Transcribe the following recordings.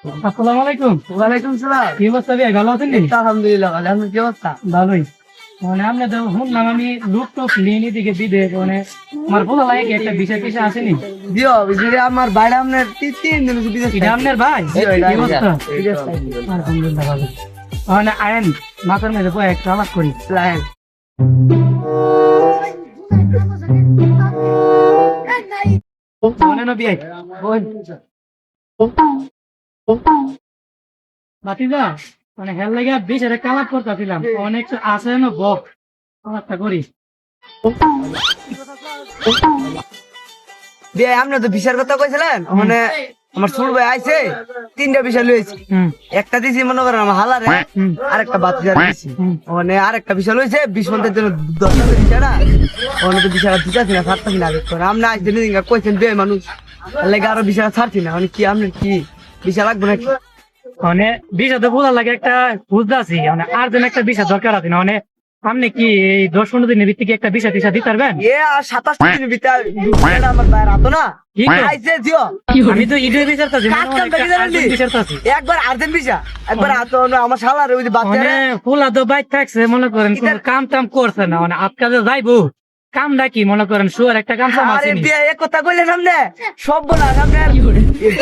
আসসালামু আলাইকুম। ওয়ালাইকুম সালাম। কি অবস্থা ভাই, ভালো আছেন? আলহামদুলিল্লাহ ভালো। আপনার কি অবস্থা? ভালোই। মানে আপনি তো শুনলাম আমি লুক টুক নিয়ে দিকে বিদেশ, মানে আমার বলা লাগে কি একটা বিষয় টিষয় আসেনি? জিও বিজুরি আমার বাইরে আপনার 3 দিন বিদেশ এটা আপনার ভাই? কি অবস্থা? বিদেশ আলহামদুলিল্লাহ ভালো। মানে আয়েন মাথার মধ্যে বয়ে একটা আলাপ করি। লাইন মনে নবী আই বাতিজা, মানে হেল লাগে বিষয় একটা আলাপ করতেছিলাম, অনেক আছে না বক আলাপটা করি। দিয়ে আপনি তো ভিসার কথা কইছিলেন, মানে আমার ছোট ভাই আইছে 3টা ভিসা লইছে। হুম একটা দিছি মনে করেন আমার হালারে, হুম আরেকটা বাতিজার দিছি। হুম। মানে আরেকটা ভিসা লইছে 20 ঘন্টার জন্য 10টা ভিসাটা ওখানে তো ভিসাটা দিতাছি না, ছাড়তাছি না। আপনি আজ দিন কইছেন বে মানুষ লাগে আরো ভিসা ছাড়ছি না, মানে কি আপনার কি ভিসা লাগবে নাকি? মানে বিষয় তো বোঝার লাগে একটা বুঝতে আছি, মানে আর যেন একটা বিষয় দরকার আছে না, মানে আপনি কি এই 10-15 দিনের ভিত্তিকে একটা বিষয় টিষা দিতে পারবেন? এ আর 27 দিনের ভিতরে আমার বাইরে আতো না কি কয়? আইছে জিও। আমি তো ইডুই বিচারতাছি, কাজ কাম দেখি জানেন নি? বিচারতাছি। একবার আর্জেন্ট ভিসা, একবার আতো না আমার শালার ওই যে মানে বাচ্চারা ফুলা তো বাইক থাকছে, মনে করেন কোনো কাম টাম করছে না, মানে আজকাল যাইবো কামটা কি মনে করেন শুয়ার একটা কাম টাম আরে আসেনি। বিয়ে এক কথা কইলেন সামনে সব বলা সামনে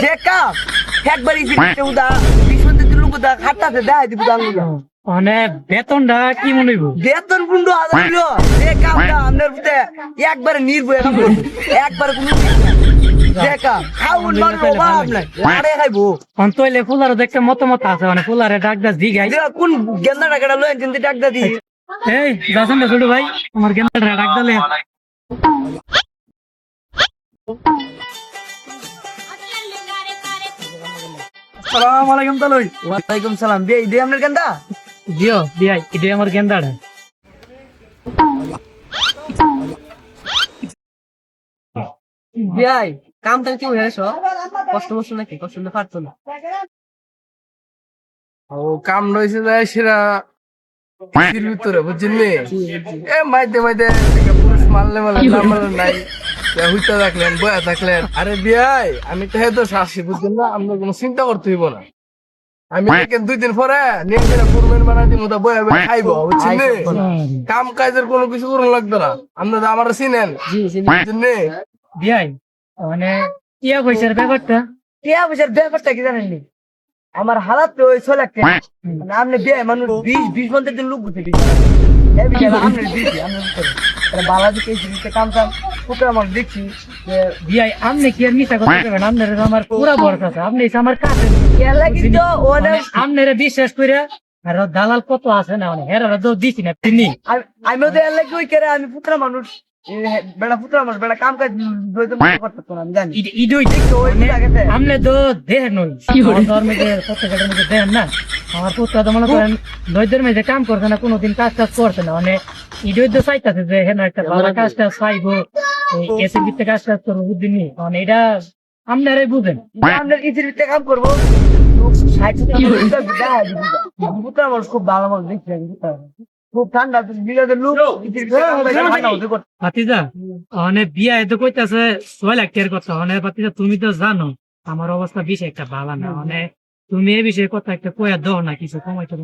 যে কাম একবার ইসে উদা 20 ঘন্টা লোক উদা খাটাতে দেয় দিব দাঙ্গুলা মানে বেতনটা কি মনে হইব? বেতন পুন্ডু হাজার দিল যে কামটা আমাদের ভিতরে একবারে নির্ভয় কাম করবে, একবারে কোনো যে কাম খাউন মারবো বাপ নাই আরে খাইবো। অন্তইলে ফুলারও দেখতে মতামত আছে, মানে ফুলারে ডাক দাস দি গাই। যে কোন গেন্দা টাকাটা লয়েন চিন্তা ডাক দাদি এই যাচ্ছেন না ছোট ভাই, আমার গেন্দাটা ডাক দালে। আসসালামু আলাইকুম তালুই। ওয়ালাইকুম সালাম। বিয়ে দিয়ে আপনার গেন্দা দিও দিয়াই, এটা আমার গেন্দাটা। বিয়াই কাম টাম কি হয়ে গেছো? কষ্ট করছো নাকি? কষ্ট না পারতো না? ও কাম রয়েছে যায় সেরা কৃষির ভিতরে বুঝছেন নি? এ মাইতে মাইতে একটা পুরুষ মারলে মারলে না মারলে নাই হইতে থাকলেন বয়া থাকলেন। আরে বিয়াই আমি তো হেতো শাসি বুঝছেন না, আপনার কোনো চিন্তা করতে হইব না। আমি দেখেন 2 দিন পরে নিয়ে গেলে ফুরমেন বানা দিব তা বয়া বয়া খাইবো বুঝছেন নি? কাম কাজের কোনো কিছু করুন লাগবে না, আপনারা আমার চিনেন বুঝছেন নি? দিয়াই মানে ইয়া পয়সার ব্যাপারটা। টিয়া পয়সার ব্যাপারটা কি জানেন নি? আমার হালাত তো ওই 6 লাখ টাকা। মানে আপনি বিয়ে মানুষ 20 ঘন্টার দিন লোক বুঝে দিচ্ছে এই বিয়ে আপনি দিচ্ছি আমরা বালা দিকে দিতে কাম কাম পুরো আমার দেখছি যে দিয়াই আপনি কি আর মিথ্যা কথা বলবেন? আপনার আমার পুরা ভরসা আছে, আপনি এসে আমার কাছে কেলা কিন্তু ওনে আপনারা বিশ্বাস করে আর দালাল কত আছে না, মানে হেরারা তো দিছি না তিনি। আমি তো এর লাগি ওই করে আমি পুত্র মানুষ বেড়া পুত্র মানুষ বেড়া কাম কাজ হইতে করতে না আমি জানি ইডুই আপনি তো দেহের নই ধর্মের প্রত্যেকের মধ্যে দেহের না। আমার পুত্র তো মনে করেন নৈদের মেঝে কাম করছে না, কোনোদিন কাজ টাজ করছে না, মানে ইডুই তো চাইতেছে যে হ্যাঁ একটা ভালো কাজ টাজ চাইবো, এসির ভিত্তে কাজ টাজ করবো বুঝদিন নি, মানে এটা আপনারাই বুঝেন। আপনার ইজির ভিতরে কাম করবো 60 পুত্র মানুষ খুব ভালো মানুষ দেখছি আমি খুব ঠান্ডা বিলের লোক ইজির ভিতরে কাম করে ঠান্ডা হতে করতে ভাতিজা মানে বিয়া এত কইতাছে 6 লাখ টাকার কথা, মানে ভাতিজা তুমি তো জানো আমার অবস্থা বেশি একটা ভালো না, মানে তুমি এই বিষয়ে কথা একটা কইয়া দাও না, কিছু কমাইতে